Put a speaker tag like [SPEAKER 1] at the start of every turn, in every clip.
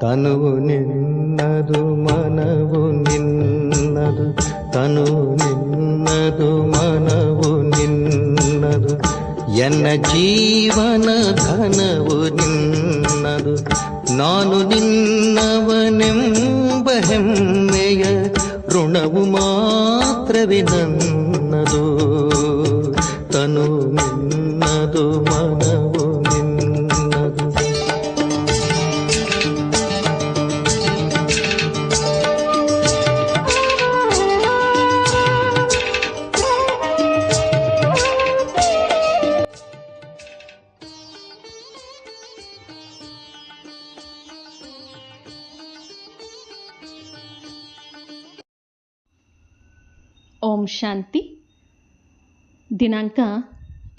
[SPEAKER 1] ತನುವು ನಿನ್ನದು ಮನವು ನಿನ್ನದು, ತನುವು ನಿನ್ನದು ಮನವು ನಿನ್ನದು, ಎನ್ನ ಜೀವನ ಧನವು ನಿನ್ನದು. ನಾನು ನಿನ್ನವನೆಂಬ ಹೆಮ್ಮೆಯ ಋಣವು ಮಾತ್ರವೇ ನನ್ನದು. ತನು ನಿನ್ನದು ಮನವು ನಿನ್ನದು.
[SPEAKER 2] ಓಂ ಶಾಂತಿ. ದಿನಾಂಕ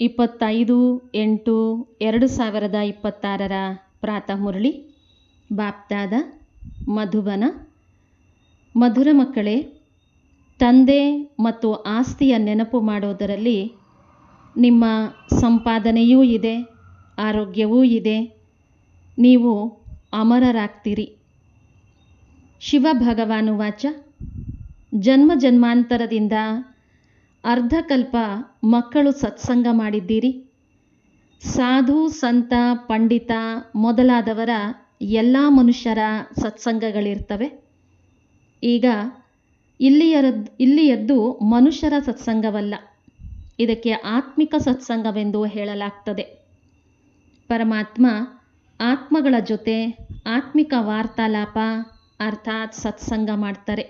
[SPEAKER 2] 25/8/2026 ಪ್ರಾತಃ ಮುರಳಿ. ಬಾಪ್ದಾದ ಮಧುಬನ. ಮಧುರ ಮಕ್ಕಳೇ, ತಂದೆ ಮತ್ತು ಆಸ್ತಿಯ ನೆನಪು ಮಾಡೋದರಲ್ಲಿ ನಿಮ್ಮ ಸಂಪಾದನೆಯೂ ಇದೆ, ಆರೋಗ್ಯವೂ ಇದೆ. ನೀವು ಅಮರರಾಗ್ತೀರಿ. ಶಿವ ಭಗವಾನು ವಾಚ: ಜನ್ಮ ಜನ್ಮಾಂತರದಿಂದ ಅರ್ಧಕಲ್ಪ ಮಕ್ಕಳು ಸತ್ಸಂಗ ಮಾಡಿದ್ದೀರಿ. ಸಾಧು, ಸಂತ, ಪಂಡಿತ ಮೊದಲಾದವರ ಎಲ್ಲ ಮನುಷ್ಯರ ಸತ್ಸಂಗಗಳಿರ್ತವೆ. ಈಗ ಇಲ್ಲಿಯದ್ದು ಮನುಷ್ಯರ ಸತ್ಸಂಗವಲ್ಲ, ಇದಕ್ಕೆ ಆತ್ಮಿಕ ಸತ್ಸಂಗವೆಂದು ಹೇಳಲಾಗ್ತದೆ. ಪರಮಾತ್ಮ ಆತ್ಮಗಳ ಜೊತೆ ಆತ್ಮಿಕ ವಾರ್ತಾಲಾಪ ಅರ್ಥಾತ್ ಸತ್ಸಂಗ ಮಾಡ್ತಾರೆ.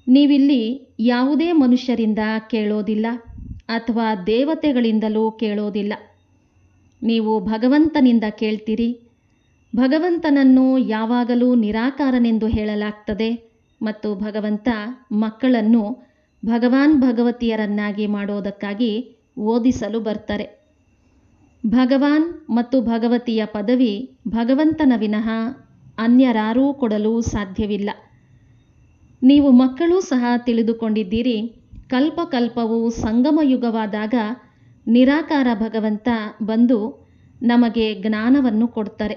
[SPEAKER 2] ನೀವಿಲ್ಲಿ ಯಾವುದೇ ಮನುಷ್ಯರಿಂದ ಕೇಳೋದಿಲ್ಲ ಅಥವಾ ದೇವತೆಗಳಿಂದಲೂ ಕೇಳೋದಿಲ್ಲ. ನೀವು ಭಗವಂತನಿಂದ ಕೇಳ್ತೀರಿ. ಭಗವಂತನನ್ನು ಯಾವಾಗಲೂ ನಿರಾಕಾರನೆಂದು ಹೇಳಲಾಗ್ತದೆ ಮತ್ತು ಭಗವಂತ ಮಕ್ಕಳನ್ನು ಭಗವಾನ್ ಭಗವತಿಯರನ್ನಾಗಿ ಮಾಡೋದಕ್ಕಾಗಿ ಓದಿಸಲು ಬರ್ತಾರೆ. ಭಗವಾನ್ ಮತ್ತು ಭಗವತಿಯ ಪದವಿ ಭಗವಂತನ ವಿನಃ ಅನ್ಯರಾರೂ ಕೊಡಲು ಸಾಧ್ಯವಿಲ್ಲ. ನೀವು ಮಕ್ಕಳೂ ಸಹ ತಿಳಿದುಕೊಂಡಿದ್ದೀರಿ. ಕಲ್ಪಕಲ್ಪವು ಸಂಗಮಯುಗವಾದಾಗ ನಿರಾಕಾರ ಭಗವಂತ ಬಂದು ನಮಗೆ ಜ್ಞಾನವನ್ನು ಕೊಡ್ತಾರೆ.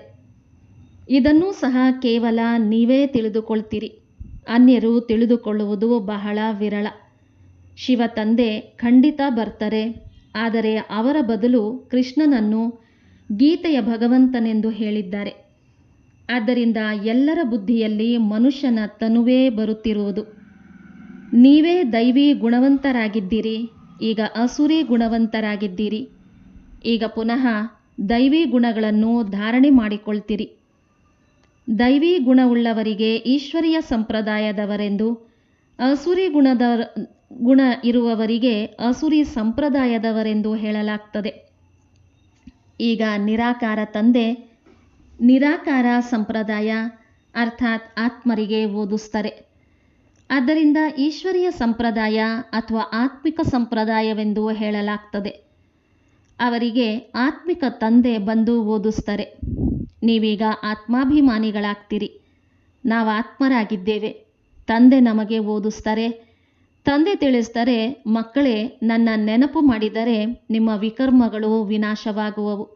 [SPEAKER 2] ಇದನ್ನೂ ಸಹ ಕೇವಲ ನೀವೇ ತಿಳಿದುಕೊಳ್ತೀರಿ. ಅನ್ಯರು ತಿಳಿದುಕೊಳ್ಳುವುದು ಬಹಳ ವಿರಳ. ಶಿವ ತಂದೆ ಖಂಡಿತ ಬರ್ತಾರೆ, ಆದರೆ ಅವರ ಬದಲು ಕೃಷ್ಣನನ್ನು ಗೀತೆಯ ಭಗವಂತನೆಂದು ಹೇಳಿದ್ದಾರೆ. ಆದ್ದರಿಂದ ಎಲ್ಲರ ಬುದ್ಧಿಯಲ್ಲಿ ಮನುಷ್ಯನ ತನುವೇ ಬರುತ್ತಿರುವುದು. ನೀವೇ ದೈವಿ ಗುಣವಂತರಾಗಿದ್ದೀರಿ, ಈಗ ಅಸುರಿ ಗುಣವಂತರಾಗಿದ್ದೀರಿ. ಈಗ ಪುನಃ ದೈವಿ ಗುಣಗಳನ್ನು ಧಾರಣೆ ಮಾಡಿಕೊಳ್ತೀರಿ. ದೈವಿ ಗುಣವುಳ್ಳವರಿಗೆ ಈಶ್ವರೀಯ ಸಂಪ್ರದಾಯದವರೆಂದು, ಅಸುರಿ ಗುಣ ಇರುವವರಿಗೆ ಅಸುರಿ ಸಂಪ್ರದಾಯದವರೆಂದು ಹೇಳಲಾಗ್ತದೆ. ಈಗ ನಿರಾಕಾರ ತಂದೆ ನಿರಾಕಾರ ಸಂಪ್ರದಾಯ ಅರ್ಥಾತ್ ಆತ್ಮರಿಗೆ ಓದಿಸ್ತಾರೆ. ಆದ್ದರಿಂದ ಈಶ್ವರೀಯ ಸಂಪ್ರದಾಯ ಅಥವಾ ಆತ್ಮಿಕ ಸಂಪ್ರದಾಯವೆಂದು ಹೇಳಲಾಗ್ತದೆ. ಅವರಿಗೆ ಆತ್ಮಿಕ ತಂದೆ ಬಂದು ಓದಿಸ್ತಾರೆ. ನೀವೀಗ ಆತ್ಮಾಭಿಮಾನಿಗಳಾಗ್ತೀರಿ. ನಾವು ಆತ್ಮರಾಗಿದ್ದೇವೆ. ತಂದೆ ನಮಗೆ ಓದಿಸ್ತಾರೆ. ತಂದೆ ತಿಳಿಸ್ತಾರೆ, ಮಕ್ಕಳೇ, ನನ್ನ ನೆನಪು ಮಾಡಿದರೆ ನಿಮ್ಮ ವಿಕರ್ಮಗಳು ವಿನಾಶವಾಗುವವು.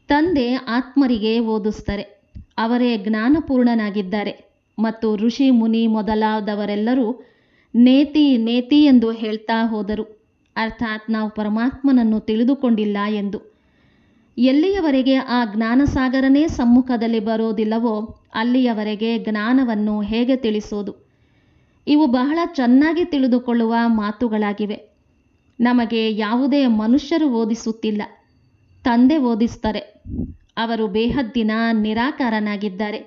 [SPEAKER 2] ತಂದೆ ಆತ್ಮರಿಗೆ ಓದಿಸ್ತಾರೆ. ಅವರೇ ಜ್ಞಾನಪೂರ್ಣನಾಗಿದ್ದಾರೆ ಮತ್ತು ಋಷಿ ಮುನಿ ಮೊದಲಾದವರೆಲ್ಲರೂ ನೇತಿ ನೇತಿ ಎಂದು ಹೇಳ್ತಾ ಹೋದರು. ಅರ್ಥಾತ್ ನಾವು ಪರಮಾತ್ಮನನ್ನು ತಿಳಿದುಕೊಂಡಿಲ್ಲ ಎಂದು. ಎಲ್ಲಿಯವರೆಗೆ ಆ ಜ್ಞಾನಸಾಗರನೇ ಸಮ್ಮುಖದಲ್ಲಿ ಬರೋದಿಲ್ಲವೋ ಅಲ್ಲಿಯವರೆಗೆ ಜ್ಞಾನವನ್ನು ಹೇಗೆ ತಿಳಿಸೋದು? ಇವು ಬಹಳ ಚೆನ್ನಾಗಿ ತಿಳಿದುಕೊಳ್ಳುವ ಮಾತುಗಳಾಗಿವೆ. ನಮಗೆ ಯಾವುದೇ ಮನುಷ್ಯರು ಓದಿಸುತ್ತಿಲ್ಲ, ತಂದೆ ಓದಿಸ್ತಾರೆ. ಅವರು ಬೇಹದ್ದಿನ ನಿರಾಕಾರನಾಗಿದ್ದಾರೆ.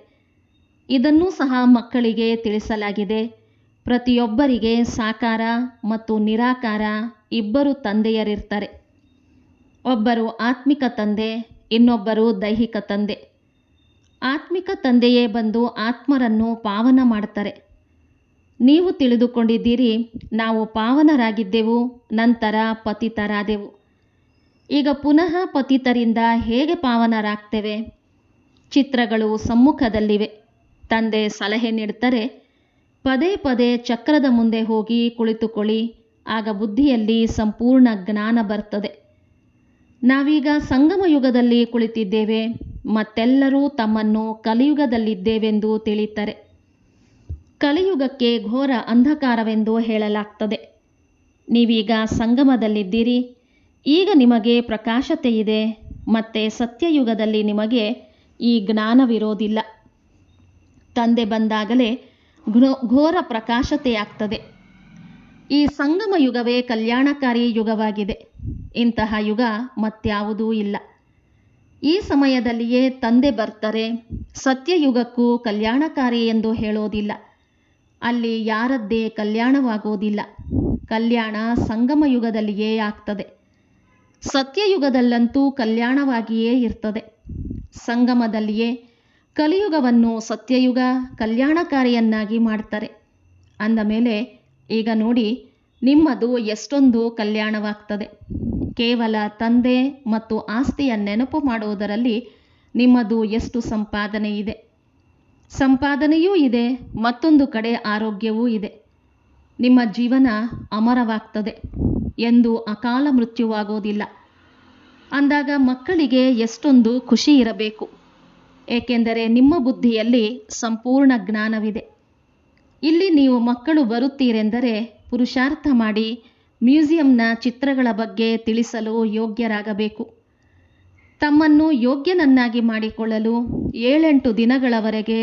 [SPEAKER 2] ಇದನ್ನೂ ಸಹ ಮಕ್ಕಳಿಗೆ ತಿಳಿಸಲಾಗಿದೆ. ಪ್ರತಿಯೊಬ್ಬರಿಗೆ ಸಾಕಾರ ಮತ್ತು ನಿರಾಕಾರ ಇಬ್ಬರು ತಂದೆಯರಿರ್ತಾರೆ. ಒಬ್ಬರು ಆತ್ಮಿಕ ತಂದೆ, ಇನ್ನೊಬ್ಬರು ದೈಹಿಕ ತಂದೆ. ಆತ್ಮಿಕ ತಂದೆಯೇ ಬಂದು ಆತ್ಮರನ್ನು ಪಾವನ ಮಾಡ್ತಾರೆ. ನೀವು ತಿಳಿದುಕೊಂಡಿದ್ದೀರಿ, ನಾವು ಪಾವನರಾಗಿದ್ದೆವು, ನಂತರ ಪತಿತರಾದೆವು. ಈಗ ಪುನಃ ಪತಿತರಿಂದ ಹೇಗೆ ಪಾವನರಾಗ್ತೇವೆ? ಚಿತ್ರಗಳು ಸಮ್ಮುಖದಲ್ಲಿವೆ. ತಂದೆ ಸಲಹೆ ನೀಡ್ತಾರೆ, ಪದೇ ಪದೇ ಚಕ್ರದ ಮುಂದೆ ಹೋಗಿ ಕುಳಿತುಕೊಳ್ಳಿ, ಆಗ ಬುದ್ಧಿಯಲ್ಲಿ ಸಂಪೂರ್ಣ ಜ್ಞಾನ ಬರ್ತದೆ. ನಾವೀಗ ಸಂಗಮ ಯುಗದಲ್ಲಿ ಕುಳಿತಿದ್ದೇವೆ. ಮತ್ತೆಲ್ಲರೂ ತಮ್ಮನ್ನು ಕಲಿಯುಗದಲ್ಲಿದ್ದೇವೆಂದು ತಿಳಿತಾರೆ. ಕಲಿಯುಗಕ್ಕೆ ಘೋರ ಅಂಧಕಾರವೆಂದು ಹೇಳಲಾಗ್ತದೆ. ನೀವೀಗ ಸಂಗಮದಲ್ಲಿದ್ದೀರಿ. ಈಗ ನಿಮಗೆ ಪ್ರಕಾಶತೆ ಇದೆ. ಮತ್ತು ಸತ್ಯಯುಗದಲ್ಲಿ ನಿಮಗೆ ಈ ಜ್ಞಾನವಿರೋದಿಲ್ಲ. ತಂದೆ ಬಂದಾಗಲೇ ಘೋರ ಪ್ರಕಾಶತೆಯಾಗ್ತದೆ. ಈ ಸಂಗಮ ಯುಗವೇ ಕಲ್ಯಾಣಕಾರಿ ಯುಗವಾಗಿದೆ. ಇಂತಹ ಯುಗ ಮತ್ಯಾವುದೂ ಇಲ್ಲ. ಈ ಸಮಯದಲ್ಲಿಯೇ ತಂದೆ ಬರ್ತಾರೆ. ಸತ್ಯಯುಗಕ್ಕೂ ಕಲ್ಯಾಣಕಾರಿ ಎಂದು ಹೇಳೋದಿಲ್ಲ. ಅಲ್ಲಿ ಯಾರದ್ದೇ ಕಲ್ಯಾಣವಾಗೋದಿಲ್ಲ. ಕಲ್ಯಾಣ ಸಂಗಮ ಯುಗದಲ್ಲಿಯೇ ಆಗ್ತದೆ. ಸತ್ಯಯುಗದಲ್ಲಂತೂ ಕಲ್ಯಾಣವಾಗಿಯೇ ಇರ್ತದೆ. ಸಂಗಮದಲ್ಲಿಯೇ ಕಲಿಯುಗವನ್ನು ಸತ್ಯಯುಗ ಕಲ್ಯಾಣಕಾರಿಯನ್ನಾಗಿ ಮಾಡ್ತಾರೆ. ಅಂದಮೇಲೆ ಈಗ ನೋಡಿ, ನಿಮ್ಮದು ಎಷ್ಟೊಂದು ಕಲ್ಯಾಣವಾಗ್ತದೆ. ಕೇವಲ ತಂದೆ ಮತ್ತು ಆಸ್ತಿಯ ನೆನಪು ಮಾಡುವುದರಲ್ಲಿ ನಿಮ್ಮದು ಎಷ್ಟು ಸಂಪಾದನೆ ಇದೆ. ಸಂಪಾದನೆಯೂ ಇದೆ, ಮತ್ತೊಂದು ಕಡೆ ಆರೋಗ್ಯವೂ ಇದೆ. ನಿಮ್ಮ ಜೀವನ ಅಮರವಾಗ್ತದೆ. ಎಂದು ಅಕಾಲ ಮೃತ್ಯುವಾಗೋದಿಲ್ಲ. ಅಂದಾಗ ಮಕ್ಕಳಿಗೆ ಎಷ್ಟೊಂದು ಖುಷಿ ಇರಬೇಕು. ಏಕೆಂದರೆ ನಿಮ್ಮ ಬುದ್ಧಿಯಲ್ಲಿ ಸಂಪೂರ್ಣ ಜ್ಞಾನವಿದೆ. ಇಲ್ಲಿ ನೀವು ಮಕ್ಕಳು ಬರುತ್ತೀರೆಂದರೆ ಪುರುಷಾರ್ಥ ಮಾಡಿ ಮ್ಯೂಸಿಯಂನ ಚಿತ್ರಗಳ ಬಗ್ಗೆ ತಿಳಿಸಲು ಯೋಗ್ಯರಾಗಬೇಕು. ತಮ್ಮನ್ನು ಯೋಗ್ಯನನ್ನಾಗಿ ಮಾಡಿಕೊಳ್ಳಲು 7-8 ದಿನಗಳವರೆಗೆ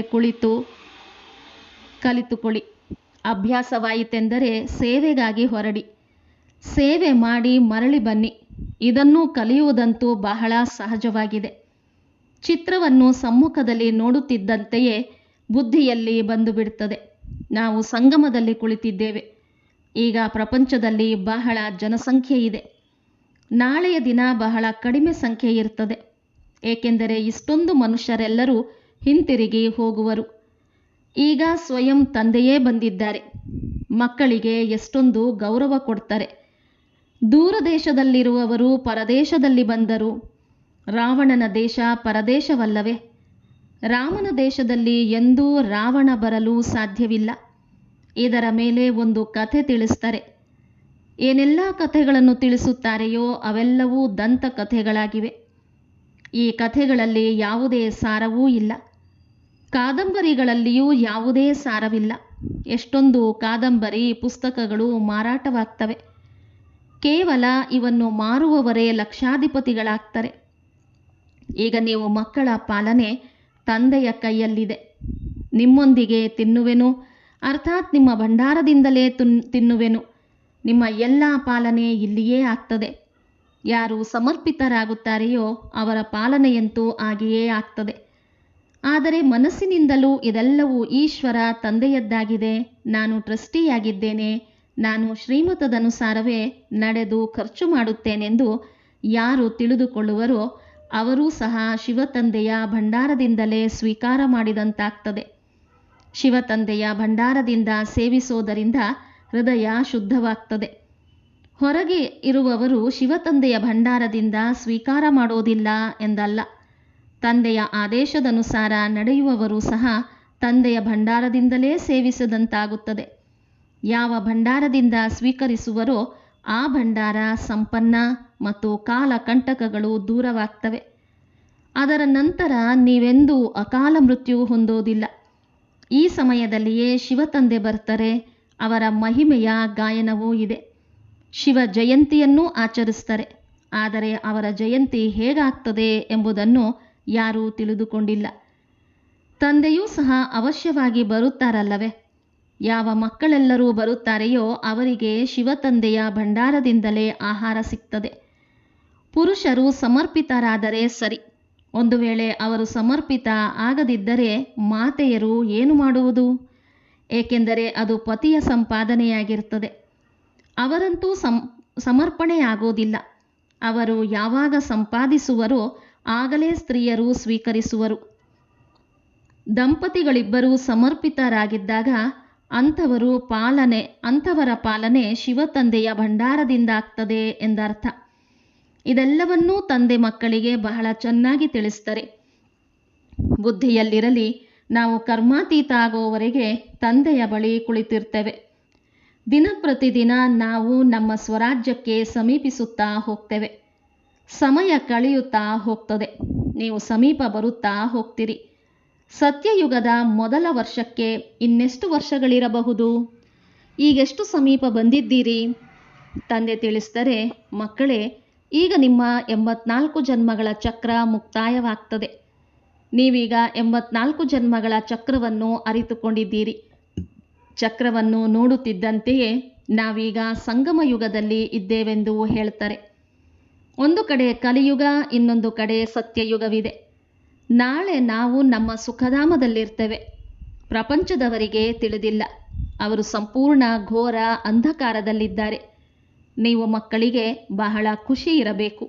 [SPEAKER 2] ಕಲಿತುಕೊಳ್ಳಿ. ಅಭ್ಯಾಸವಾಯಿತೆಂದರೆ ಸೇವೆಗಾಗಿ ಹೊರಡಿ. ಸೇವೆ ಮಾಡಿ ಮರಳಿ ಬನ್ನಿ. ಇದನ್ನು ಕಲಿಯುವುದಂತೂ ಬಹಳ ಸಹಜವಾಗಿದೆ. ಚಿತ್ರವನ್ನು ಸಮ್ಮುಖದಲ್ಲಿ ನೋಡುತ್ತಿದ್ದಂತೆಯೇ ಬುದ್ಧಿಯಲ್ಲಿ ಬಂದು ಬಿಡುತ್ತದೆ. ನಾವು ಸಂಗಮದಲ್ಲಿ ಕುಳಿತಿದ್ದೇವೆ. ಈಗ ಪ್ರಪಂಚದಲ್ಲಿ ಬಹಳ ಜನಸಂಖ್ಯೆ ಇದೆ. ನಾಳೆಯ ದಿನ ಬಹಳ ಕಡಿಮೆ ಸಂಖ್ಯೆ ಇರ್ತದೆ. ಏಕೆಂದರೆ ಇಷ್ಟೊಂದು ಮನುಷ್ಯರೆಲ್ಲರೂ ಹಿಂತಿರುಗಿ ಹೋಗುವರು. ಈಗ ಸ್ವಯಂ ತಂದೆಯೇ ಬಂದಿದ್ದಾರೆ. ಮಕ್ಕಳಿಗೆ ಎಷ್ಟೊಂದು ಗೌರವ ಕೊಡ್ತಾರೆ. ದೂರ ದೇಶದಲ್ಲಿರುವವರು ಪರದೇಶದಲ್ಲಿ ಬಂದರು. ರಾವಣನ ದೇಶ ಪರದೇಶವಲ್ಲವೇ? ರಾಮನ ದೇಶದಲ್ಲಿ ಎಂದೂ ರಾವಣ ಬರಲು ಸಾಧ್ಯವಿಲ್ಲ. ಇದರ ಮೇಲೆ ಒಂದು ಕಥೆ ತಿಳಿಸ್ತಾರೆ. ಏನೆಲ್ಲ ಕಥೆಗಳನ್ನು ತಿಳಿಸುತ್ತಾರೆಯೋ ಅವೆಲ್ಲವೂ ದಂತ ಕಥೆಗಳಾಗಿವೆ. ಈ ಕಥೆಗಳಲ್ಲಿ ಯಾವುದೇ ಸಾರವೂ ಇಲ್ಲ. ಕಾದಂಬರಿಗಳಲ್ಲಿಯೂ ಯಾವುದೇ ಸಾರವಿಲ್ಲ. ಎಷ್ಟೊಂದು ಕಾದಂಬರಿ ಪುಸ್ತಕಗಳು ಮಾರಾಟವಾಗ್ತವೆ. ಕೇವಲ ಇವನ್ನು ಮಾರುವವರೇ ಲಕ್ಷಾಧಿಪತಿಗಳಾಗ್ತಾರೆ. ಈಗ ನೀವು ಮಕ್ಕಳ ಪಾಲನೆ ತಂದೆಯ ಕೈಯಲ್ಲಿದೆ. ನಿಮ್ಮೊಂದಿಗೆ ತಿನ್ನುವೆನು, ಅರ್ಥಾತ್ ನಿಮ್ಮ ಭಂಡಾರದಿಂದಲೇ ತಿನ್ನುವೆನು. ನಿಮ್ಮ ಎಲ್ಲ ಪಾಲನೆ ಇಲ್ಲಿಯೇ ಆಗ್ತದೆ. ಯಾರು ಸಮರ್ಪಿತರಾಗುತ್ತಾರೆಯೋ ಅವರ ಪಾಲನೆಯಂತೂ ಆಗಿಯೇ ಆಗ್ತದೆ. ಆದರೆ ಮನಸ್ಸಿನಿಂದಲೂ ಇದೆಲ್ಲವೂ ಈಶ್ವರ ತಂದೆಯದ್ದಾಗಿದೆ, ನಾನು ಟ್ರಸ್ಟಿಯಾಗಿದ್ದೇನೆ, ನಾನು ಶ್ರೀಮತದನುಸಾರವೇ ನಡೆದು ಖರ್ಚು ಮಾಡುತ್ತೇನೆಂದು ಯಾರು ತಿಳಿದುಕೊಳ್ಳುವರೋ ಅವರೂ ಸಹ ಶಿವತಂದೆಯ ಭಂಡಾರದಿಂದಲೇ ಸ್ವೀಕಾರ ಮಾಡಿದಂತಾಗ್ತದೆ. ಶಿವತಂದೆಯ ಭಂಡಾರದಿಂದ ಸೇವಿಸೋದರಿಂದ ಹೃದಯ ಶುದ್ಧವಾಗ್ತದೆ. ಹೊರಗೆ ಇರುವವರು ಶಿವತಂದೆಯ ಭಂಡಾರದಿಂದ ಸ್ವೀಕಾರ ಮಾಡೋದಿಲ್ಲ ಎಂದಲ್ಲ. ತಂದೆಯ ಆದೇಶದನುಸಾರ ನಡೆಯುವವರು ಸಹ ತಂದೆಯ ಭಂಡಾರದಿಂದಲೇ ಸೇವಿಸಿದಂತಾಗುತ್ತದೆ. ಯಾವ ಭಂಡಾರದಿಂದ ಸ್ವೀಕರಿಸುವರೋ ಆ ಭಂಡಾರ ಸಂಪನ್ನ ಮತ್ತು ಕಾಲಕಂಟಕಗಳು ದೂರವಾಗ್ತವೆ. ಅದರ ನಂತರ ನೀವೆಂದೂ ಅಕಾಲ ಮೃತ್ಯು ಹೊಂದೋದಿಲ್ಲ. ಈ ಸಮಯದಲ್ಲಿಯೇ ಶಿವತಂದೆ ಬರ್ತಾರೆ. ಅವರ ಮಹಿಮೆಯ ಗಾಯನವೂ ಇದೆ. ಶಿವ ಜಯಂತಿಯನ್ನೂ ಆಚರಿಸ್ತಾರೆ. ಆದರೆ ಅವರ ಜಯಂತಿ ಹೇಗಾಗ್ತದೆ ಎಂಬುದನ್ನು ಯಾರೂ ತಿಳಿದುಕೊಂಡಿಲ್ಲ. ತಂದೆಯೂ ಸಹ ಅವಶ್ಯವಾಗಿ ಬರುತ್ತಾರಲ್ಲವೇ? ಯಾವ ಮಕ್ಕಳೆಲ್ಲರೂ ಬರುತ್ತಾರೆಯೋ ಅವರಿಗೆ ಶಿವತಂದೆಯ ಭಂಡಾರದಿಂದಲೇ ಆಹಾರ ಸಿಗ್ತದೆ. ಪುರುಷರು ಸಮರ್ಪಿತರಾದರೆ ಸರಿ. ಒಂದು ವೇಳೆ ಅವರು ಸಮರ್ಪಿತ ಆಗದಿದ್ದರೆ ಮಾತೆಯರು ಏನು ಮಾಡುವುದು? ಏಕೆಂದರೆ ಅದು ಪತಿಯ ಸಂಪಾದನೆಯಾಗಿರ್ತದೆ. ಅವರಂತೂ ಸಮರ್ಪಣೆಯಾಗೋದಿಲ್ಲ. ಅವರು ಯಾವಾಗ ಸಂಪಾದಿಸುವರೋ ಆಗಲೇ ಸ್ತ್ರೀಯರು ಸ್ವೀಕರಿಸುವರು. ದಂಪತಿಗಳಿಬ್ಬರೂ ಸಮರ್ಪಿತರಾಗಿದ್ದಾಗ ಅಂಥವರ ಪಾಲನೆ ಶಿವತಂದೆಯ ಭಂಡಾರದಿಂದಾಗ್ತದೆ ಎಂದರ್ಥ. ಇದೆಲ್ಲವನ್ನೂ ತಂದೆ ಮಕ್ಕಳಿಗೆ ಬಹಳ ಚೆನ್ನಾಗಿ ತಿಳಿಸ್ತಾರೆ. ಬುದ್ಧಿಯಲ್ಲಿರಲಿ, ನಾವು ಕರ್ಮಾತೀತ ಆಗೋವರೆಗೆ ತಂದೆಯ ಬಳಿ ಕುಳಿತಿರ್ತೇವೆ. ದಿನ ಪ್ರತಿದಿನ ನಾವು ನಮ್ಮ ಸ್ವರಾಜ್ಯಕ್ಕೆ ಸಮೀಪಿಸುತ್ತಾ ಹೋಗ್ತೇವೆ. ಸಮಯ ಕಳೆಯುತ್ತಾ ಹೋಗ್ತದೆ. ನೀವು ಸಮೀಪ ಬರುತ್ತಾ ಹೋಗ್ತೀರಿ. ಸತ್ಯಯುಗದ ಮೊದಲ ವರ್ಷಕ್ಕೆ ಇನ್ನೆಷ್ಟು ವರ್ಷಗಳಿರಬಹುದು? ಈಗೆಷ್ಟು ಸಮೀಪ ಬಂದಿದ್ದೀರಿ? ತಂದೆ ತಿಳಿಸಿದರೆ, ಮಕ್ಕಳೇ, ಈಗ ನಿಮ್ಮ 84 ಜನ್ಮಗಳ ಚಕ್ರ ಮುಕ್ತಾಯವಾಗ್ತದೆ. ನೀವೀಗ 84 ಜನ್ಮಗಳ ಚಕ್ರವನ್ನು ಅರಿತುಕೊಂಡಿದ್ದೀರಿ. ಚಕ್ರವನ್ನು ನೋಡುತ್ತಿದ್ದಂತೆಯೇ ನಾವೀಗ ಸಂಗಮ ಯುಗದಲ್ಲಿ ಇದ್ದೇವೆಂದು ಹೇಳ್ತಾರೆ. ಒಂದು ಕಡೆ ಕಲಿಯುಗ, ಇನ್ನೊಂದು ಕಡೆ ಸತ್ಯಯುಗವಿದೆ. ನಾಳೆ ನಾವು ನಮ್ಮ ಸುಖಧಾಮದಲ್ಲಿರ್ತೇವೆ. ಪ್ರಪಂಚದವರಿಗೆ ತಿಳಿದಿಲ್ಲ. ಅವರು ಸಂಪೂರ್ಣ ಘೋರ ಅಂಧಕಾರದಲ್ಲಿದ್ದಾರೆ. ನೀವು ಮಕ್ಕಳಿಗೆ ಬಹಳ ಖುಷಿ ಇರಬೇಕು.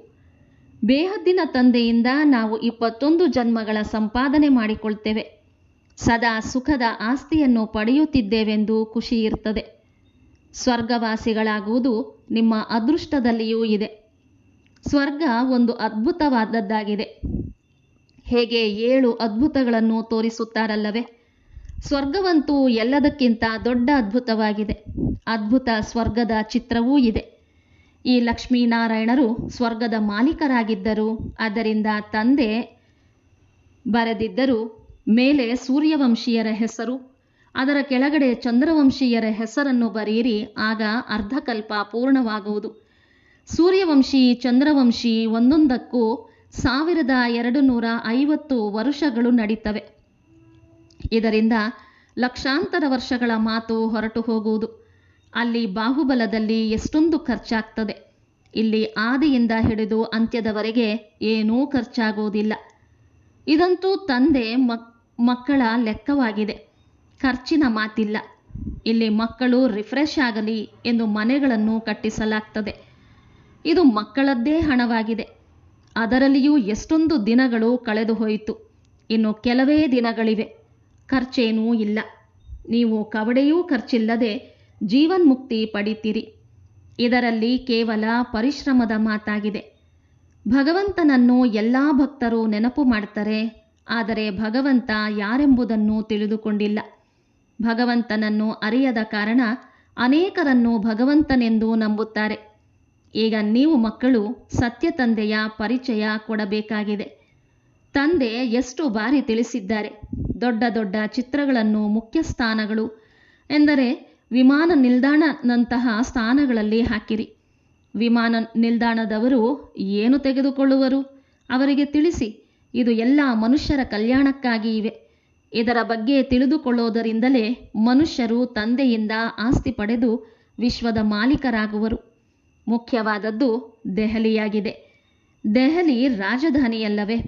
[SPEAKER 2] ಬೇಹದ್ದಿನ ತಂದೆಯಿಂದ ನಾವು 21 ಜನ್ಮಗಳ ಸಂಪಾದನೆ ಮಾಡಿಕೊಳ್ತೇವೆ. ಸದಾ ಸುಖದ ಆಸ್ತಿಯನ್ನು ಪಡೆಯುತ್ತಿದ್ದೇವೆಂದು ಖುಷಿ ಇರ್ತದೆ. ಸ್ವರ್ಗವಾಸಿಗಳಾಗುವುದು ನಿಮ್ಮ ಅದೃಷ್ಟದಲ್ಲಿಯೂ ಇದೆ. ಸ್ವರ್ಗ ಒಂದು ಅದ್ಭುತವಾದದ್ದಾಗಿದೆ. ಹೇಗೆ 7 ಅದ್ಭುತಗಳನ್ನು ತೋರಿಸುತ್ತಾರಲ್ಲವೇ? ಸ್ವರ್ಗವಂತೂ ಎಲ್ಲದಕ್ಕಿಂತ ದೊಡ್ಡ ಅದ್ಭುತವಾಗಿದೆ. ಅದ್ಭುತ ಸ್ವರ್ಗದ ಚಿತ್ರವೂ ಇದೆ. ಈ ಲಕ್ಷ್ಮೀನಾರಾಯಣರು ಸ್ವರ್ಗದ ಮಾಲೀಕರಾಗಿದ್ದರು. ಆದ್ದರಿಂದ ತಂದೆ ಬರೆದಿದ್ದರು, ಮೇಲೆ ಸೂರ್ಯವಂಶೀಯರ ಹೆಸರು, ಅದರ ಕೆಳಗಡೆ ಚಂದ್ರವಂಶೀಯರ ಹೆಸರನ್ನು ಬರೆಯಿರಿ, ಆಗ ಅರ್ಧಕಲ್ಪ ಪೂರ್ಣವಾಗುವುದು. ಸೂರ್ಯವಂಶಿ ಚಂದ್ರವಂಶಿ ಒಂದೊಂದಕ್ಕೂ 1250 ವರ್ಷಗಳು ನಡೀತವೆ. ಇದರಿಂದ ಲಕ್ಷಾಂತರ ವರ್ಷಗಳ ಮಾತು ಹೊರಟು ಹೋಗುವುದು. ಅಲ್ಲಿ ಬಾಹುಬಲದಲ್ಲಿ ಎಷ್ಟೊಂದು ಖರ್ಚಾಗ್ತದೆ. ಇಲ್ಲಿ ಆದಿಯಿಂದ ಹಿಡಿದು ಅಂತ್ಯದವರೆಗೆ ಏನೂ ಖರ್ಚಾಗುವುದಿಲ್ಲ. ಇದಂತೂ ತಂದೆ ಮಕ್ಕಳ ಲೆಕ್ಕವಾಗಿದೆ. ಖರ್ಚಿನ ಮಾತಿಲ್ಲ. ಇಲ್ಲಿ ಮಕ್ಕಳು ರಿಫ್ರೆಶ್ ಆಗಲಿ ಎಂದು ಮನೆಗಳನ್ನು ಕಟ್ಟಿಸಲಾಗ್ತದೆ. ಇದು ಮಕ್ಕಳದ್ದೇ ಹಣವಾಗಿದೆ. ಅದರಲ್ಲಿಯೂ ಎಷ್ಟೊಂದು ದಿನಗಳು ಕಳೆದು ಹೋಯಿತು. ಇನ್ನು ಕೆಲವೇ ದಿನಗಳಿವೆ. ಖರ್ಚೇನೂ ಇಲ್ಲ. ನೀವು ಕವಡೆಯೂ ಖರ್ಚಿಲ್ಲದೆ ಜೀವನ್ಮುಕ್ತಿ ಪಡಿತೀರಿ. ಇದರಲ್ಲಿ ಕೇವಲ ಪರಿಶ್ರಮದ ಮಾತಾಗಿದೆ. ಭಗವಂತನನ್ನು ಎಲ್ಲ ಭಕ್ತರು ನೆನಪು ಮಾಡ್ತಾರೆ. ಆದರೆ ಭಗವಂತ ಯಾರೆಂಬುದನ್ನು ತಿಳಿದುಕೊಂಡಿಲ್ಲ. ಭಗವಂತನನ್ನು ಅರಿಯದ ಕಾರಣ ಅನೇಕರನ್ನು ಭಗವಂತನೆಂದು ನಂಬುತ್ತಾರೆ. ಈಗ ನೀವು ಮಕ್ಕಳು ಸತ್ಯ ತಂದೆಯ ಪರಿಚಯ ಕೊಡಬೇಕಾಗಿದೆ. ತಂದೆ ಎಷ್ಟು ಬಾರಿ ತಿಳಿಸಿದ್ದಾರೆ. ದೊಡ್ಡ ದೊಡ್ಡ ಚಿತ್ರಗಳನ್ನು ಮುಖ್ಯ ಸ್ಥಾನಗಳು ಎಂದರೆ ವಿಮಾನ ನಿಲ್ದಾಣದಂತಹ ಸ್ಥಾನಗಳಲ್ಲಿ ಹಾಕಿರಿ. ವಿಮಾನ ನಿಲ್ದಾಣದವರು ಏನು ತೆಗೆದುಕೊಳ್ಳುವರು? ಅವರಿಗೆ ತಿಳಿಸಿ, ಇದು ಎಲ್ಲ ಮನುಷ್ಯರ ಕಲ್ಯಾಣಕ್ಕಾಗಿ ಇವೆ. ಇದರ ಬಗ್ಗೆ ತಿಳಿದುಕೊಳ್ಳೋದರಿಂದಲೇ ಮನುಷ್ಯರು ತಂದೆಯಿಂದ ಆಸ್ತಿ ಪಡೆದು ವಿಶ್ವದ ಮಾಲೀಕರಾಗುವರು. ಮುಖ್ಯವಾದದ್ದು ದೆಹಲಿಯಾಗಿದೆ. ದೆಹಲಿ ರಾಜಧಾನಿಯಲ್ಲವೇ?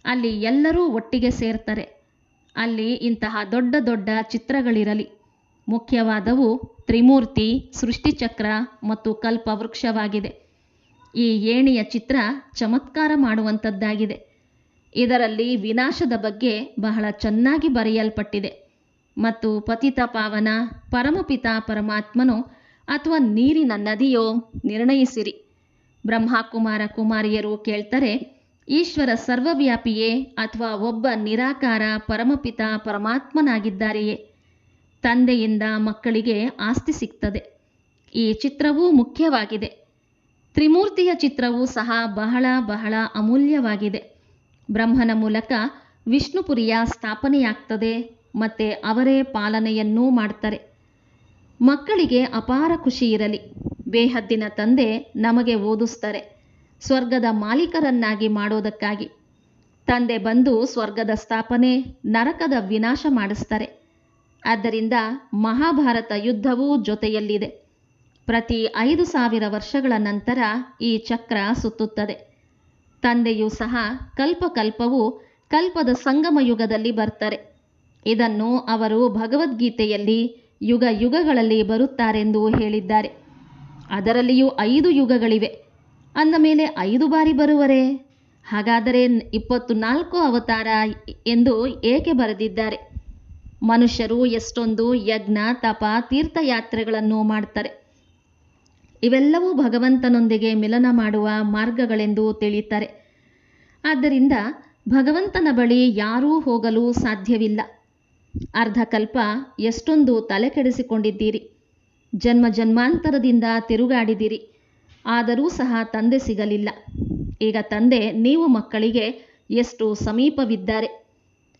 [SPEAKER 2] ಅಲ್ಲಿ ಎಲ್ಲರೂ ಒಟ್ಟಿಗೆ ಸೇರ್ತಾರೆ. ಅಲ್ಲಿ ಇಂತಹ ದೊಡ್ಡ ದೊಡ್ಡ ಚಿತ್ರಗಳಿರಲಿ. ಮುಖ್ಯವಾದವು ತ್ರಿಮೂರ್ತಿ, ಸೃಷ್ಟಿಚಕ್ರ ಮತ್ತು ಕಲ್ಪವೃಕ್ಷವಾಗಿದೆ. ಈ ಏಣಿಯ ಚಿತ್ರ ಚಮತ್ಕಾರ ಮಾಡುವಂಥದ್ದಾಗಿದೆ. ಇದರಲ್ಲಿ ವಿನಾಶದ ಬಗ್ಗೆ ಬಹಳ ಚೆನ್ನಾಗಿ ಬರೆಯಲ್ಪಟ್ಟಿದೆ. ಮತ್ತು ಪತಿತ ಪಾವನ ಪರಮಪಿತ ಪರಮಾತ್ಮನೋ ಅಥವಾ ನೀರಿನ ನದಿಯೋ ನಿರ್ಣಯಿಸಿರಿ. ಬ್ರಹ್ಮಕುಮಾರ ಕುಮಾರಿಯರು ಕೇಳ್ತಾರೆ, ಈಶ್ವರ ಸರ್ವವ್ಯಾಪಿಯೇ ಅಥವಾ ಒಬ್ಬ ನಿರಾಕಾರ ಪರಮಪಿತ ಪರಮಾತ್ಮನಾಗಿದ್ದಾರೆಯೇ? ತಂದೆಯಿಂದ ಮಕ್ಕಳಿಗೆ ಆಸ್ತಿ ಸಿಗ್ತದೆ. ಈ ಚಿತ್ರವೂ ಮುಖ್ಯವಾಗಿದೆ. ತ್ರಿಮೂರ್ತಿಯ ಚಿತ್ರವೂ ಸಹ ಬಹಳ ಬಹಳ ಅಮೂಲ್ಯವಾಗಿದೆ. ಬ್ರಹ್ಮನ ಮೂಲಕ ವಿಷ್ಣುಪುರಿಯ ಸ್ಥಾಪನೆಯಾಗ್ತದೆ ಮತ್ತು ಅವರೇ ಪಾಲನೆಯನ್ನೂ ಮಾಡ್ತಾರೆ. ಮಕ್ಕಳಿಗೆ ಅಪಾರ ಖುಷಿ ಇರಲಿ. ಬೇಹದ್ದಿನ ತಂದೆ ನಮಗೆ ಓದಿಸ್ತಾರೆ ಸ್ವರ್ಗದ ಮಾಲೀಕರನ್ನಾಗಿ ಮಾಡೋದಕ್ಕಾಗಿ. ತಂದೆ ಬಂದು ಸ್ವರ್ಗದ ಸ್ಥಾಪನೆ, ನರಕದ ವಿನಾಶ ಮಾಡಿಸ್ತಾರೆ. ಆದ್ದರಿಂದ ಮಹಾಭಾರತ ಯುದ್ಧವೂ ಜೊತೆಯಲ್ಲಿದೆ. ಪ್ರತಿ 5000 ವರ್ಷಗಳ ನಂತರ ಈ ಚಕ್ರ ಸುತ್ತುತ್ತದೆ. ತಂದೆಯೂ ಸಹ ಕಲ್ಪಕಲ್ಪವೂ ಕಲ್ಪದ ಸಂಗಮ ಯುಗದಲ್ಲಿ ಬರ್ತಾರೆ. ಇದನ್ನು ಅವರು ಭಗವದ್ಗೀತೆಯಲ್ಲಿ ಯುಗ ಯುಗಗಳಲ್ಲಿ ಬರುತ್ತಾರೆಂದು ಹೇಳಿದ್ದಾರೆ. ಅದರಲ್ಲಿಯೂ 5 ಯುಗಗಳಿವೆ. ಅಂದ ಮೇಲೆ 5 ಬಾರಿ ಬರುವರೇ? ಹಾಗಾದರೆ 24 ಅವತಾರ ಎಂದು ಏಕೆ ಬರೆದಿದ್ದಾರೆ? ಮನುಷ್ಯರು ಎಷ್ಟೊಂದು ಯಜ್ಞ, ತಪ, ತೀರ್ಥಯಾತ್ರೆಗಳನ್ನು ಮಾಡ್ತಾರೆ. ಇವೆಲ್ಲವೂ ಭಗವಂತನೊಂದಿಗೆ ಮಿಲನ ಮಾಡುವ ಮಾರ್ಗಗಳೆಂದು ತಿಳಿಯುತ್ತಾರೆ. ಆದ್ದರಿಂದ ಭಗವಂತನ ಬಳಿ ಯಾರೂ ಹೋಗಲು ಸಾಧ್ಯವಿಲ್ಲ. ಅರ್ಧಕಲ್ಪ ಎಷ್ಟೊಂದು ತಲೆ ಕೆಡಿಸಿಕೊಂಡಿದ್ದೀರಿ. ಜನ್ಮ ಜನ್ಮಾಂತರದಿಂದ ತಿರುಗಾಡಿದಿರಿ. ಆದರೂ ಸಹ ತಂದೆ ಸಿಗಲಿಲ್ಲ. ಈಗ ತಂದೆ ನೀವು ಮಕ್ಕಳಿಗೆ ಎಷ್ಟು ಸಮೀಪವಿದ್ದಾರೆ,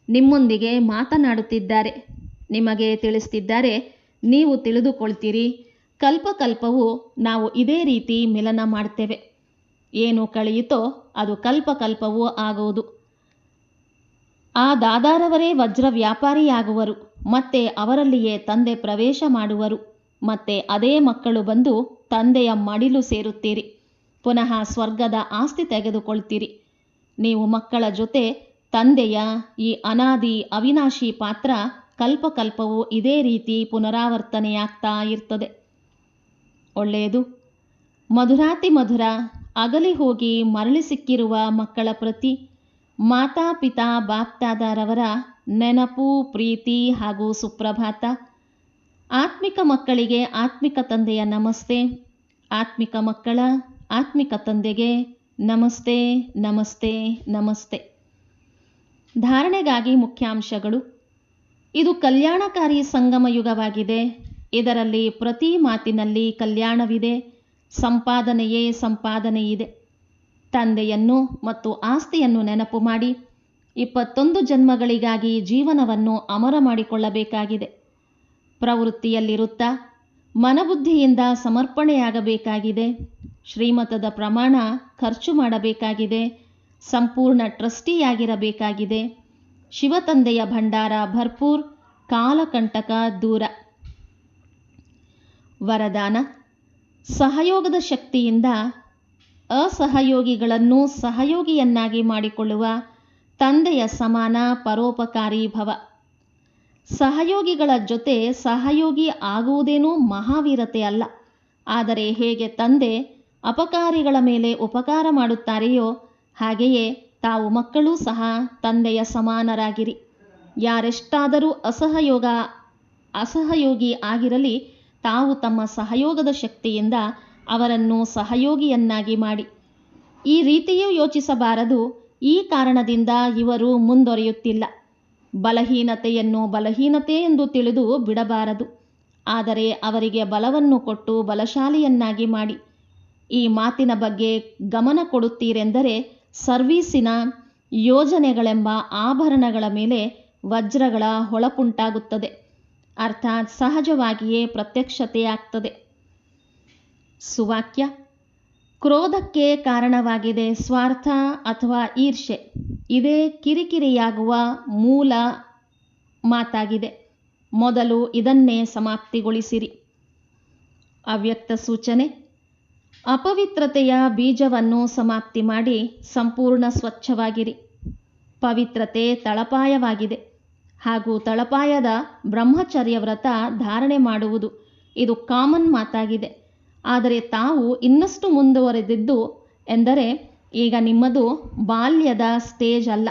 [SPEAKER 2] ನಿಮ್ಮೊಂದಿಗೆ ಮಾತನಾಡುತ್ತಿದ್ದಾರೆ, ನಿಮಗೆ ತಿಳಿಸ್ತಿದ್ದಾರೆ. ನೀವು ತಿಳಿದುಕೊಳ್ತೀರಿ, ಕಲ್ಪಕಲ್ಪವೂ ನಾವು ಇದೇ ರೀತಿ ಮಿಲನ ಮಾಡ್ತೇವೆ. ಏನು ಕಳೆಯಿತೋ ಅದು ಕಲ್ಪಕಲ್ಪವೂ ಆಗುವುದು. ಆ ದಾದಾರವರೇ ವಜ್ರ ವ್ಯಾಪಾರಿಯಾಗುವರು, ಮತ್ತೆ ಅವರಲ್ಲಿಯೇ ತಂದೆ ಪ್ರವೇಶ ಮಾಡುವರು, ಮತ್ತೆ ಅದೇ ಮಕ್ಕಳು ಬಂದು ತಂದೆಯ ಮಡಿಲು ಸೇರುತ್ತೀರಿ. ಪುನಃ ಸ್ವರ್ಗದ ಆಸ್ತಿ ತೆಗೆದುಕೊಳ್ತೀರಿ. ನೀವು ಮಕ್ಕಳ ಜೊತೆ ತಂದೆಯ ಈ ಅನಾದಿ ಅವಿನಾಶಿ ಪಾತ್ರ ಕಲ್ಪಕಲ್ಪವು ಇದೇ ರೀತಿ ಪುನರಾವರ್ತನೆಯಾಗ್ತಾ ಇರ್ತದೆ. ಒಳ್ಳೆಯದು. ಮಧುರಾತಿ ಮಧುರ ಅಗಲಿ ಹೋಗಿ ಮರಳಿ ಸಿಕ್ಕಿರುವ ಮಕ್ಕಳ ಪ್ರತಿ ಮಾತಾಪಿತಾ ಬಾಪ್ದಾದಾರವರ ನೆನಪು, ಪ್ರೀತಿ ಹಾಗೂ ಸುಪ್ರಭಾತ. ಆತ್ಮಿಕ ಮಕ್ಕಳಿಗೆ ಆತ್ಮಿಕ ತಂದೆಯ ನಮಸ್ತೆ. ಆತ್ಮಿಕ ಮಕ್ಕಳ ಆತ್ಮಿಕ ತಂದೆಗೆ ನಮಸ್ತೆ, ನಮಸ್ತೆ, ನಮಸ್ತೆ. ಧಾರಣೆಗಾಗಿ ಮುಖ್ಯಾಂಶಗಳು. ಇದು ಕಲ್ಯಾಣಕಾರಿ ಸಂಗಮ ಯುಗವಾಗಿದೆ. ಇದರಲ್ಲಿ ಪ್ರತಿ ಮಾತಿನಲ್ಲಿ ಕಲ್ಯಾಣವಿದೆ, ಸಂಪಾದನೆಯೇ ಸಂಪಾದನೆಯಿದೆ. ತಂದೆಯನ್ನು ಮತ್ತು ಆಸ್ತಿಯನ್ನು ನೆನಪು ಮಾಡಿ 21 ಜನ್ಮಗಳಿಗಾಗಿ ಜೀವನವನ್ನು ಅಮರ ಮಾಡಿಕೊಳ್ಳಬೇಕಾಗಿದೆ. ಪ್ರವೃತ್ತಿಯಲ್ಲಿರುತ್ತಾ ಮನಬುದ್ಧಿಯಿಂದ ಸಮರ್ಪಣೆಯಾಗಬೇಕಾಗಿದೆ. ಶ್ರೀಮತದ ಪ್ರಮಾಣ ಖರ್ಚು ಮಾಡಬೇಕಾಗಿದೆ. ಸಂಪೂರ್ಣ ಟ್ರಸ್ಟಿಯಾಗಿರಬೇಕಾಗಿದೆ. ಶಿವತಂದೆಯ ಭಂಡಾರ ಭರ್ಪೂರ್, ಕಾಲಕಂಟಕ ದೂರ. ವರದಾನ. ಸಹಯೋಗದ ಶಕ್ತಿಯಿಂದ ಅಸಹಯೋಗಿಗಳನ್ನು ಸಹಯೋಗಿಯನ್ನಾಗಿ ಮಾಡಿಕೊಳ್ಳುವ ತಂದೆಯ ಸಮಾನ ಪರೋಪಕಾರಿ ಭವ. ಸಹಯೋಗಿಗಳ ಜೊತೆ ಸಹಯೋಗಿ ಆಗುವುದೇನೂ ಮಹಾವೀರತೆ ಅಲ್ಲ. ಆದರೆ ಹೇಗೆ ತಂದೆ ಅಪಕಾರಿಗಳ ಮೇಲೆ ಉಪಕಾರ ಮಾಡುತ್ತಾರೆಯೋ ಹಾಗೆಯೇ ತಾವು ಮಕ್ಕಳೂ ಸಹ ತಂದೆಯ ಸಮಾನರಾಗಿರಿ. ಯಾರೆಷ್ಟಾದರೂ ಅಸಹಯೋಗಿ ಆಗಿರಲಿ, ತಾವು ತಮ್ಮ ಸಹಯೋಗದ ಶಕ್ತಿಯಿಂದ ಅವರನ್ನು ಸಹಯೋಗಿಯನ್ನಾಗಿ ಮಾಡಿ. ಈ ರೀತಿಯೂ ಯೋಚಿಸಬಾರದು, ಈ ಕಾರಣದಿಂದ ಇವರು ಮುಂದೊರೆಯುತ್ತಿಲ್ಲ. ಬಲಹೀನತೆಯನ್ನು ಬಲಹೀನತೆ ಎಂದು ತಿಳಿದು ಬಿಡಬಾರದು. ಆದರೆ ಅವರಿಗೆ ಬಲವನ್ನು ಕೊಟ್ಟು ಬಲಶಾಲಿಯನ್ನಾಗಿ ಮಾಡಿ. ಈ ಮಾತಿನ ಬಗ್ಗೆ ಗಮನ ಕೊಡುತ್ತೀರೆಂದರೆ ಸರ್ವೀಸಿನ ಯೋಜನೆಗಳೆಂಬ ಆಭರಣಗಳ ಮೇಲೆ ವಜ್ರಗಳ ಹೊಳಪುಂಟಾಗುತ್ತದೆ. ಅರ್ಥಾತ್ ಸಹಜವಾಗಿಯೇ ಪ್ರತ್ಯಕ್ಷತೆಯಾಗ್ತದೆ. ಸುವಾಕ್ಯ. ಕ್ರೋಧಕ್ಕೆ ಕಾರಣವಾಗಿದೆ ಸ್ವಾರ್ಥ ಅಥವಾ ಈರ್ಷೆ. ಇದೇ ಕಿರಿಕಿರಿಯಾಗುವ ಮೂಲ ಮಾತಾಗಿದೆ. ಮೊದಲು ಇದನ್ನೇ ಸಮಾಪ್ತಿಗೊಳಿಸಿರಿ. ಅವ್ಯಕ್ತ ಸೂಚನೆ. ಅಪವಿತ್ರತೆಯ ಬೀಜವನ್ನು ಸಮಾಪ್ತಿ ಮಾಡಿ ಸಂಪೂರ್ಣ ಸ್ವಚ್ಛವಾಗಿರಿ. ಪವಿತ್ರತೆ ತಳಪಾಯವಾಗಿದೆ ಹಾಗೂ ತಳಪಾಯದ ಬ್ರಹ್ಮಚರ್ಯ ವ್ರತ ಧಾರಣೆ ಮಾಡುವುದು ಇದು ಕಾಮನ್ ಮಾತಾಗಿದೆ. ಆದರೆ ತಾವು ಇನ್ನಷ್ಟು ಮುಂದುವರೆದಿದ್ದು ಎಂದರೆ ಈಗ ನಿಮ್ಮದು ಬಾಲ್ಯದ ಸ್ಟೇಜ್ ಅಲ್ಲ.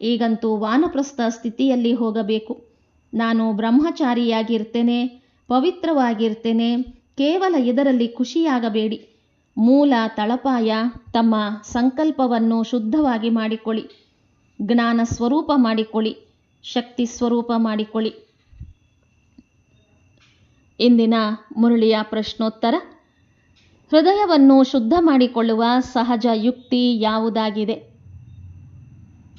[SPEAKER 2] ಈಗಂತೂ ವಾನಪ್ರಸ್ಥ ಸ್ಥಿತಿಯಲ್ಲಿ ಹೋಗಬೇಕು. ನಾನು ಬ್ರಹ್ಮಚಾರಿಯಾಗಿರ್ತೇನೆ, ಪವಿತ್ರವಾಗಿರ್ತೇನೆ, ಕೇವಲ ಇದರಲ್ಲಿ ಖುಷಿಯಾಗಬೇಡಿ. ಮೂಲ ತಳಪಾಯ ತಮ್ಮ ಸಂಕಲ್ಪವನ್ನು ಶುದ್ಧವಾಗಿ ಮಾಡಿಕೊಳ್ಳಿ. ಜ್ಞಾನ ಸ್ವರೂಪ ಮಾಡಿಕೊಳ್ಳಿ. ಶಕ್ತಿ ಸ್ವರೂಪ ಮಾಡಿಕೊಳ್ಳಿ. ಇಂದಿನ ಮುರಳಿಯ ಪ್ರಶ್ನೋತ್ತರ. ಹೃದಯವನ್ನು ಶುದ್ಧ ಮಾಡಿಕೊಳ್ಳುವ ಸಹಜ ಯುಕ್ತಿ ಯಾವುದಾಗಿದೆ?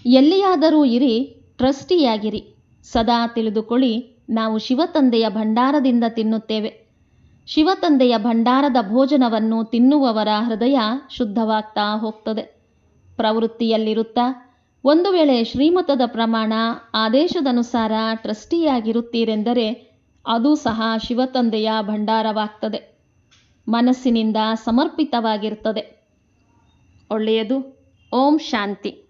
[SPEAKER 2] ಎಲ್ಲಿಯಾದರೂ ಇರಿ, ಟ್ರಸ್ಟಿಯಾಗಿರಿ. ಸದಾ ತಿಳಿದುಕೊಳ್ಳಿ, ನಾವು ಶಿವತಂದೆಯ ಭಂಡಾರದಿಂದ ತಿನ್ನುತ್ತೇವೆ. ಶಿವತಂದೆಯ ಭಂಡಾರದ ಭೋಜನವನ್ನು ತಿನ್ನುವವರ ಹೃದಯ ಶುದ್ಧವಾಗ್ತಾ ಹೋಗ್ತದೆ. ಪ್ರವೃತ್ತಿಯಲ್ಲಿರುತ್ತಾ ಒಂದು ವೇಳೆ ಶ್ರೀಮತದ ಪ್ರಮಾಣ ಆದೇಶದನುಸಾರ ಟ್ರಸ್ಟಿಯಾಗಿರುತ್ತೀರೆಂದರೆ ಅದು ಸಹ ಶಿವತಂದೆಯ ಭಂಡಾರವಾಗ್ತದೆ. ಮನಸ್ಸಿನಿಂದ ಸಮರ್ಪಿತವಾಗಿರ್ತದೆ. ಒಳ್ಳೆಯದು. ಓಂ ಶಾಂತಿ.